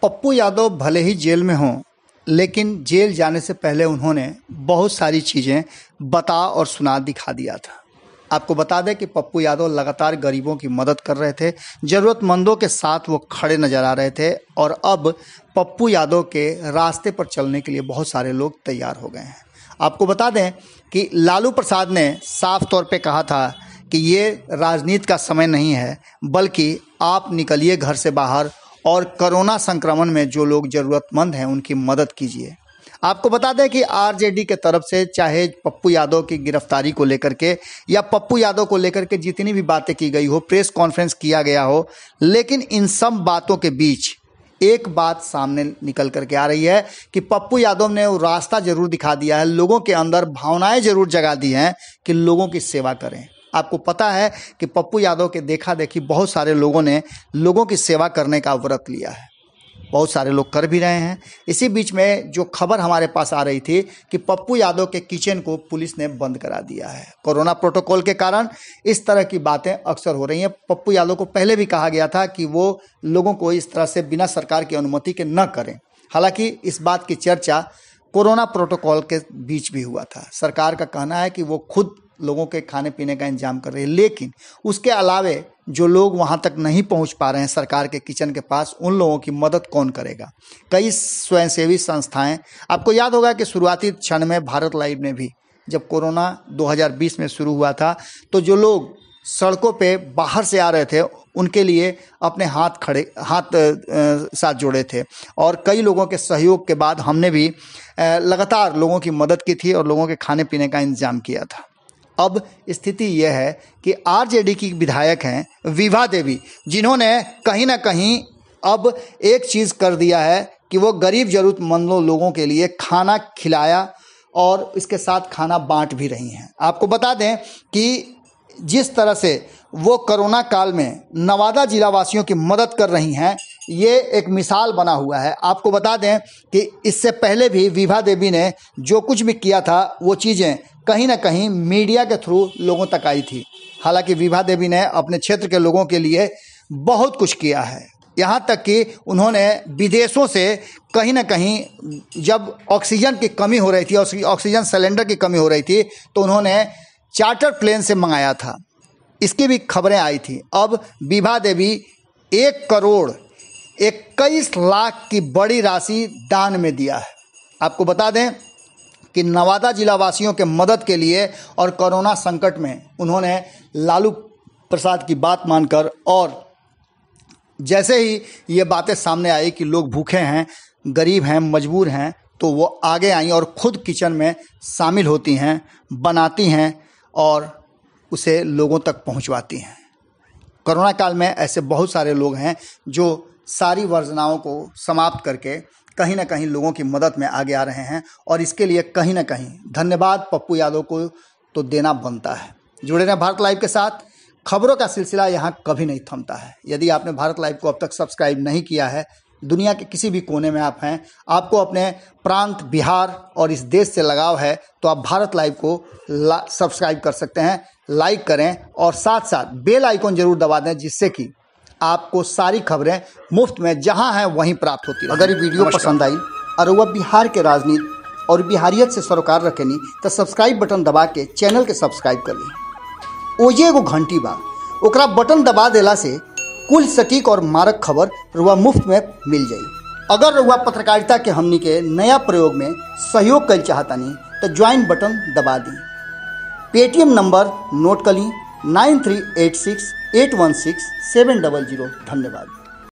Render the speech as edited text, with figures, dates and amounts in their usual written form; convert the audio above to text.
पप्पू यादव भले ही जेल में हों, लेकिन जेल जाने से पहले उन्होंने बहुत सारी चीज़ें बता और सुना दिखा दिया था। आपको बता दें कि पप्पू यादव लगातार गरीबों की मदद कर रहे थे, ज़रूरतमंदों के साथ वो खड़े नज़र आ रहे थे और अब पप्पू यादव के रास्ते पर चलने के लिए बहुत सारे लोग तैयार हो गए हैं। आपको बता दें कि लालू प्रसाद ने साफ तौर पे कहा था कि ये राजनीति का समय नहीं है, बल्कि आप निकलिए घर से बाहर और कोरोना संक्रमण में जो लोग ज़रूरतमंद हैं उनकी मदद कीजिए। आपको बता दें कि आरजेडी के तरफ से चाहे पप्पू यादव की गिरफ्तारी को लेकर के या पप्पू यादव को लेकर के जितनी भी बातें की गई हो, प्रेस कॉन्फ्रेंस किया गया हो, लेकिन इन सब बातों के बीच एक बात सामने निकल करके आ रही है कि पप्पू यादव ने वो रास्ता जरूर दिखा दिया है, लोगों के अंदर भावनाएं जरूर जगा दी हैं कि लोगों की सेवा करें। आपको पता है कि पप्पू यादव के देखा देखी बहुत सारे लोगों ने लोगों की सेवा करने का व्रत लिया है, बहुत सारे लोग कर भी रहे हैं। इसी बीच में जो खबर हमारे पास आ रही थी कि पप्पू यादव के किचन को पुलिस ने बंद करा दिया है। कोरोना प्रोटोकॉल के कारण इस तरह की बातें अक्सर हो रही हैं। पप्पू यादव को पहले भी कहा गया था कि वो लोगों को इस तरह से बिना सरकार की अनुमति के न करें। हालांकि इस बात की चर्चा कोरोना प्रोटोकॉल के बीच भी हुआ था। सरकार का कहना है कि वो खुद लोगों के खाने पीने का इंतजाम कर रही है, लेकिन उसके अलावे जो लोग वहां तक नहीं पहुंच पा रहे हैं सरकार के किचन के पास, उन लोगों की मदद कौन करेगा। कई स्वयंसेवी संस्थाएं, आपको याद होगा कि शुरुआती क्षण में भारत लाइव ने भी, जब कोरोना 2020 में शुरू हुआ था, तो जो लोग सड़कों पे बाहर से आ रहे थे उनके लिए अपने हाथ साथ जोड़े थे और कई लोगों के सहयोग के बाद हमने भी लगातार लोगों की मदद की थी और लोगों के खाने पीने का इंतजाम किया था। अब स्थिति यह है कि आरजेडी की विधायक हैं विभा देवी, जिन्होंने कहीं ना कहीं अब एक चीज़ कर दिया है कि वो गरीब जरूरतमंदों लोगों के लिए खाना खिलाया और इसके साथ खाना बांट भी रही हैं। आपको बता दें कि जिस तरह से वो कोरोना काल में नवादा जिला वासियों की मदद कर रही हैं, ये एक मिसाल बना हुआ है। आपको बता दें कि इससे पहले भी विभा देवी ने जो कुछ भी किया था वो चीज़ें कहीं ना कहीं मीडिया के थ्रू लोगों तक आई थी। हालांकि विभा देवी ने अपने क्षेत्र के लोगों के लिए बहुत कुछ किया है, यहाँ तक कि उन्होंने विदेशों से कहीं ना कहीं जब ऑक्सीजन की कमी हो रही थी, ऑक्सीजन सिलेंडर की कमी हो रही थी, तो उन्होंने चार्टर प्लेन से मंगाया था। इसकी भी खबरें आई थी। अब विभा देवी 1 करोड़ 21 लाख की बड़ी राशि दान में दिया है। आपको बता दें कि नवादा जिला वासियों के मदद के लिए और कोरोना संकट में उन्होंने लालू प्रसाद की बात मानकर, और जैसे ही ये बातें सामने आई कि लोग भूखे हैं, गरीब हैं, मजबूर हैं, तो वो आगे आई और खुद किचन में शामिल होती हैं, बनाती हैं और उसे लोगों तक पहुंचवाती हैं। कोरोना काल में ऐसे बहुत सारे लोग हैं जो सारी वर्जनाओं को समाप्त करके कहीं ना कहीं लोगों की मदद में आगे आ रहे हैं और इसके लिए कहीं ना कहीं धन्यवाद पप्पू यादव को तो देना बनता है। जुड़े रहें भारत लाइव के साथ। खबरों का सिलसिला यहाँ कभी नहीं थमता है। यदि आपने भारत लाइव को अब तक सब्सक्राइब नहीं किया है, दुनिया के किसी भी कोने में आप हैं, आपको अपने प्रांत बिहार और इस देश से लगाव है, तो आप भारत लाइव को सब्सक्राइब कर सकते हैं, लाइक करें और साथ साथ बेल आइकन जरूर दबा दें, जिससे कि आपको सारी खबरें मुफ्त में जहां हैं वहीं प्राप्त होती है। अगर ये वीडियो पसंद आई और वह बिहार के राजनीति और बिहारियत से सरोकार रखेनी तो सब्सक्राइब बटन दबा के चैनल के सब्सक्राइब कर ली। ओजे एगो घंटी बा, ओकरा बटन दबा देला से कुल सटीक और मारक खबर रुआ मुफ्त में मिल जाई। अगर रुआ पत्रकारिता के हमनी के नया प्रयोग में सहयोग कर चाहतानी तो ज्वाइन बटन दबा दी। पेटीएम नंबर नोट कर ली 9386816700। धन्यवाद।